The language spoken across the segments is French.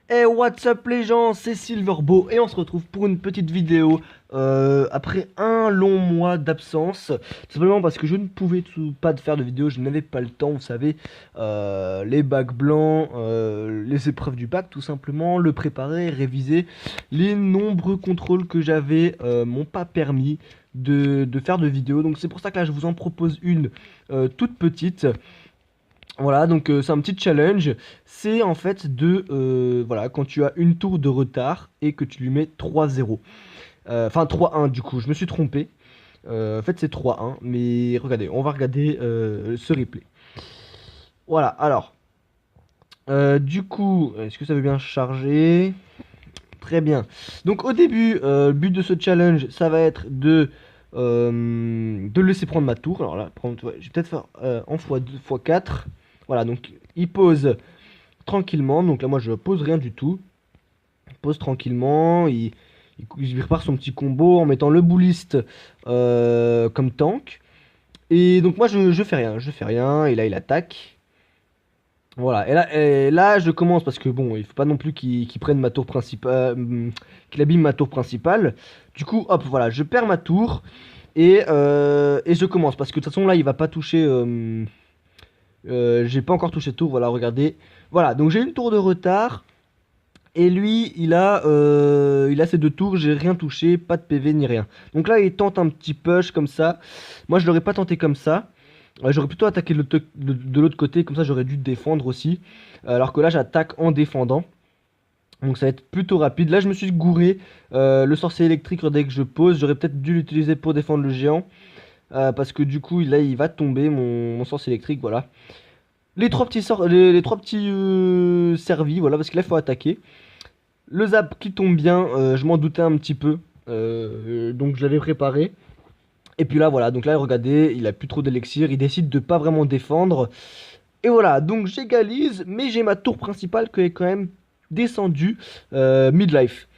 Hey, what's up les gens, c'est Silverbo et on se retrouve pour une petite vidéo après un long mois d'absence. Simplement parce que je ne pouvais pas faire de vidéo, je n'avais pas le temps, vous savez, les bacs blancs, les épreuves du bac tout simplement, le préparer, réviser. Les nombreux contrôles que j'avais m'ont pas permis de faire de vidéo. Donc c'est pour ça que là je vous en propose une toute petite. Voilà, donc c'est un petit challenge. C'est en fait voilà, quand tu as une tour de retard et que tu lui mets 3-0. Enfin 3-1 du coup, je me suis trompé. En fait c'est 3-1, mais regardez, on va regarder ce replay. Voilà, alors, du coup, est-ce que ça veut bien charger? Très bien. Donc au début, le but de ce challenge, ça va être de le laisser prendre ma tour. Alors là, ouais, je vais peut-être faire en x2, x4. Voilà, donc il pose tranquillement. Donc là, moi, je pose rien du tout. Il pose tranquillement. Il repart son petit combo en mettant le bouliste comme tank. Et donc moi, je fais rien. Je fais rien. Et là, il attaque. Voilà. Et là, je commence parce que bon, il faut pas non plus qu'il prenne ma tour principale, qu'il abîme ma tour principale. Du coup, hop, voilà, je perds ma tour et je commence parce que de toute façon là, il va pas toucher. J'ai pas encore touché de tour. Voilà, regardez. Voilà, donc j'ai une tour de retard. Et lui, il a ses deux tours, j'ai rien touché, pas de PV ni rien. Donc là, il tente un petit push comme ça. Moi, je l'aurais pas tenté comme ça. J'aurais plutôt attaqué de l'autre côté, comme ça j'aurais dû défendre aussi. Alors que là, j'attaque en défendant. Donc ça va être plutôt rapide. Là, je me suis gouré. Le sorcier électrique, dès que je pose, j'aurais peut-être dû l'utiliser pour défendre le géant. Parce que du coup, là, il va tomber, mon sorcier électrique, voilà. Les trois petits servis, voilà, parce que là, il faut attaquer. Le zap qui tombe bien, je m'en doutais un petit peu. Donc je l'avais préparé. Et puis là, voilà, donc là, regardez, il a plus trop d'élixir, il décide de pas vraiment défendre. Et voilà, donc j'égalise, mais j'ai ma tour principale qui est quand même descendue midlife.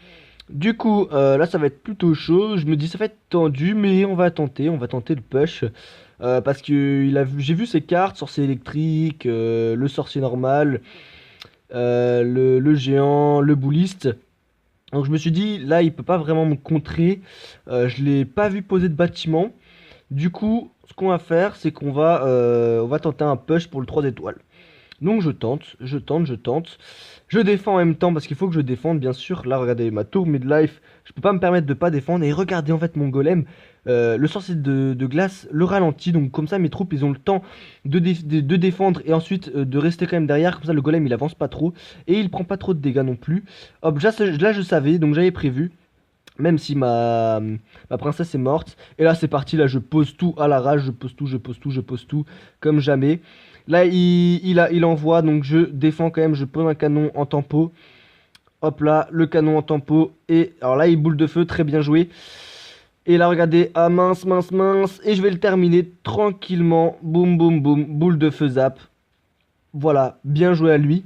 Du coup, là, ça va être plutôt chaud. Je me dis, ça va être tendu, mais on va tenter le push. Parce que j'ai vu ses cartes, sorcier électrique, le sorcier normal, le géant, le bouliste. Donc je me suis dit, là, il peut pas vraiment me contrer. Je l'ai pas vu poser de bâtiment. Du coup, ce qu'on va faire, c'est qu'on va tenter un push pour le 3 étoiles. Donc je tente, je tente, je tente. Je défends en même temps parce qu'il faut que je défende, bien sûr. Là, regardez, ma tour midlife, je peux pas me permettre de pas défendre. Et regardez, en fait, mon golem, le sorcier de glace le ralentit. Donc comme ça, mes troupes, ils ont le temps de défendre et ensuite de rester quand même derrière. Comme ça, le golem, il avance pas trop. Et il prend pas trop de dégâts non plus. Hop, là, je savais, donc j'avais prévu. Même si ma princesse est morte. Et là, c'est parti. Là, je pose tout à l'arrache. Je pose tout, je pose tout, je pose tout. Comme jamais. Là, il envoie. Donc, je défends quand même. Je pose un canon en tempo. Hop là, le canon en tempo. Et alors là, il boule de feu. Très bien joué. Et là, regardez. Ah, mince, mince, mince. Et je vais le terminer tranquillement. Boum, boum, boum. Boule de feu zap. Voilà. Bien joué à lui.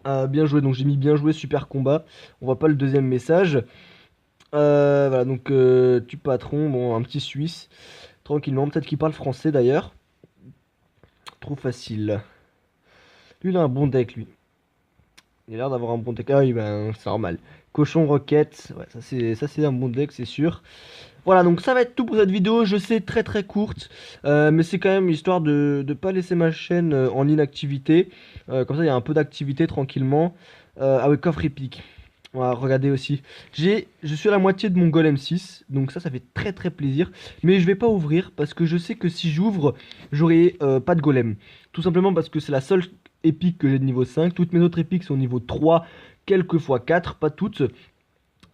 Bien joué. Donc, j'ai mis bien joué. Super combat. On voit pas le deuxième message. Voilà, donc tu patron, bon, un petit Suisse, tranquillement, peut-être qu'il parle français d'ailleurs. Trop facile. Lui, il a un bon deck, lui. Il a l'air d'avoir un bon deck. Ah oui, ben, c'est normal. Cochon Rocket, ouais, ça c'est un bon deck, c'est sûr. Voilà, donc ça va être tout pour cette vidéo. Je sais, très très courte, mais c'est quand même histoire de ne pas laisser ma chaîne en inactivité. Comme ça, il y a un peu d'activité tranquillement. Ah oui, coffre épique. Voilà, regardez aussi. Je suis à la moitié de mon golem 6, donc ça fait très très plaisir. Mais je vais pas ouvrir parce que je sais que si j'ouvre, j'aurai pas de golem. Tout simplement parce que c'est la seule épique que j'ai de niveau 5. Toutes mes autres épiques sont niveau 3, quelques fois 4, pas toutes.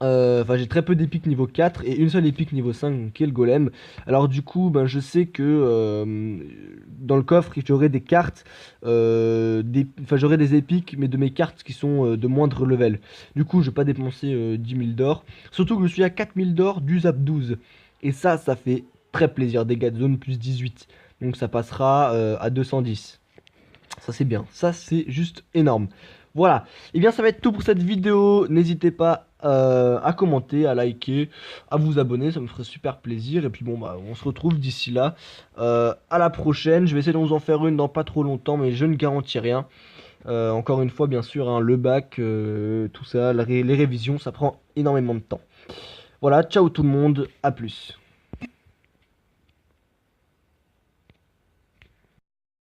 Enfin, j'ai très peu d'épiques niveau 4 et une seule épique niveau 5 qui est le golem. Alors du coup, ben, je sais que dans le coffre, j'aurai des cartes, enfin j'aurai des épiques, mais de mes cartes qui sont de moindre level. Du coup, je vais pas dépenser 10 000 d'or. Surtout que je suis à 4 000 d'or du zap 12. Et ça fait très plaisir. Dégâts de zone plus 18. Donc ça passera à 210. Ça c'est bien, ça c'est juste énorme. Voilà, et bien ça va être tout pour cette vidéo. N'hésitez pas à commenter, à liker, à vous abonner, ça me ferait super plaisir. Et puis bon bah on se retrouve d'ici là. À la prochaine, je vais essayer de vous en faire une dans pas trop longtemps, mais je ne garantis rien. Encore une fois, bien sûr, hein, le bac, tout ça, les révisions, ça prend énormément de temps. Voilà, ciao tout le monde, à plus.